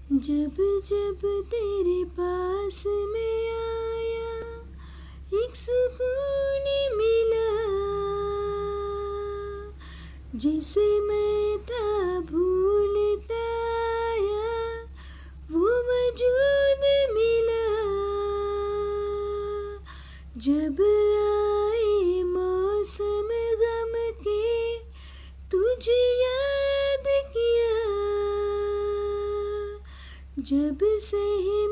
जब जब तेरे पास में आया एक सुकून मिला, जिसे मैं था भूलता आया वो वजूद मिला। जब आए मौसम गम के तुझे याद किया, जब से ही